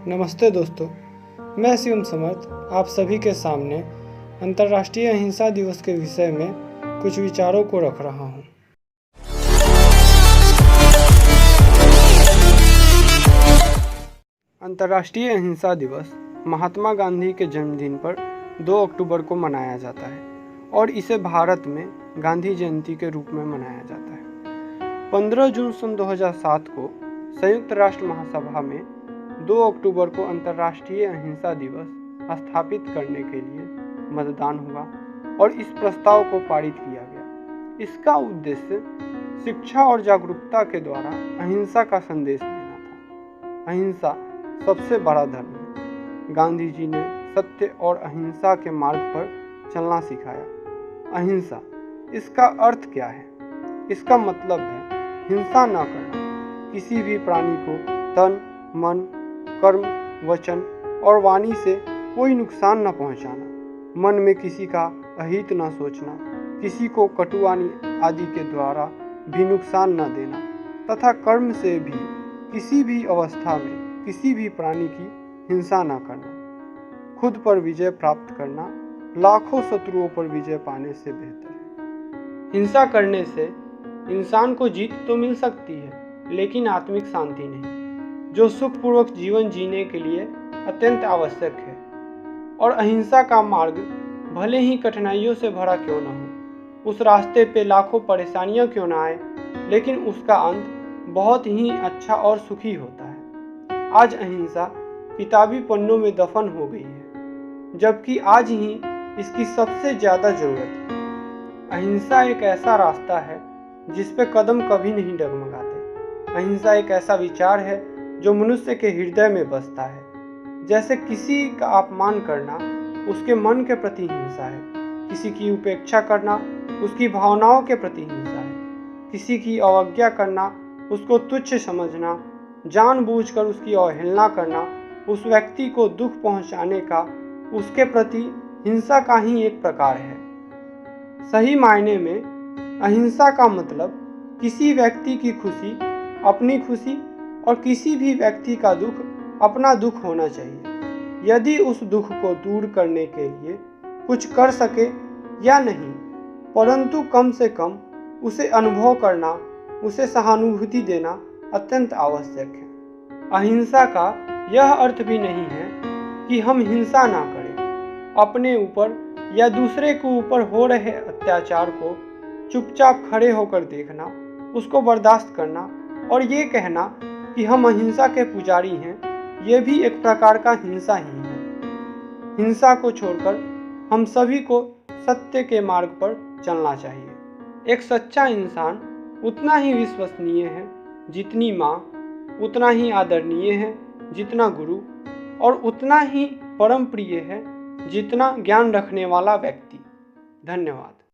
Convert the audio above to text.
नमस्ते दोस्तों, मैं शिवम समर्थ आप सभी के सामने अंतर्राष्ट्रीय अहिंसा दिवस के विषय में कुछ विचारों को रख रहा हूं। अंतर्राष्ट्रीय अहिंसा दिवस महात्मा गांधी के जन्मदिन पर 2 अक्टूबर को मनाया जाता है और इसे भारत में गांधी जयंती के रूप में मनाया जाता है। 15 जून सन 2007 को संयुक्त राष्ट्र महासभा में 2 अक्टूबर को अंतर्राष्ट्रीय अहिंसा दिवस स्थापित करने के लिए मतदान हुआ और इस प्रस्ताव को पारित किया गया। इसका उद्देश्य शिक्षा और जागरूकता के द्वारा अहिंसा का संदेश देना था। अहिंसा सबसे बड़ा धर्म है। गांधी जी ने सत्य और अहिंसा के मार्ग पर चलना सिखाया। अहिंसा, इसका अर्थ क्या है? इसका मतलब है हिंसा न करना, किसी भी प्राणी को तन, मन, कर्म, वचन और वाणी से कोई नुकसान न पहुंचाना, मन में किसी का अहित न सोचना, किसी को कटुवाणी आदि के द्वारा भी नुकसान न देना तथा कर्म से भी किसी भी अवस्था में किसी भी प्राणी की हिंसा न करना। खुद पर विजय प्राप्त करना लाखों शत्रुओं पर विजय पाने से बेहतर है। हिंसा करने से इंसान को जीत तो मिल सकती है, लेकिन आत्मिक शांति नहीं, जो सुखपूर्वक जीवन जीने के लिए अत्यंत आवश्यक है। और अहिंसा का मार्ग भले ही कठिनाइयों से भरा क्यों न हो, उस रास्ते पे लाखों परेशानियां क्यों न आए, लेकिन उसका अंत बहुत ही अच्छा और सुखी होता है। आज अहिंसा किताबी पन्नों में दफन हो गई है, जबकि आज ही इसकी सबसे ज्यादा जरूरत है। अहिंसा एक ऐसा रास्ता है जिस पे कदम कभी नहीं डगमगाते। अहिंसा एक ऐसा विचार है जो मनुष्य के हृदय में बसता है। जैसे किसी का अपमान करना उसके मन के प्रति हिंसा है, किसी की उपेक्षा करना उसकी भावनाओं के प्रति हिंसा है, किसी की अवज्ञा करना, उसको तुच्छ समझना, जानबूझकर उसकी अवहेलना करना, उस व्यक्ति को दुख पहुंचाने का उसके प्रति हिंसा का ही एक प्रकार है। सही मायने में अहिंसा का मतलब किसी व्यक्ति की खुशी अपनी खुशी और किसी भी व्यक्ति का दुख अपना दुख होना चाहिए। यदि उस दुख को दूर करने के लिए कुछ कर सके या नहीं, परंतु कम से कम उसे अनुभव करना, उसे सहानुभूति देना अत्यंत आवश्यक है। अहिंसा का यह अर्थ भी नहीं है कि हम हिंसा ना करें। अपने ऊपर या दूसरे के ऊपर हो रहे अत्याचार को चुपचाप खड़े होकर देखना, उसको बर्दाश्त करना और ये कहना कि हम अहिंसा के पुजारी हैं, ये भी एक प्रकार का हिंसा ही है। हिंसा को छोड़कर हम सभी को सत्य के मार्ग पर चलना चाहिए। एक सच्चा इंसान उतना ही विश्वसनीय है जितनी माँ, उतना ही आदरणीय है जितना गुरु, और उतना ही परम प्रिय है जितना ज्ञान रखने वाला व्यक्ति। धन्यवाद।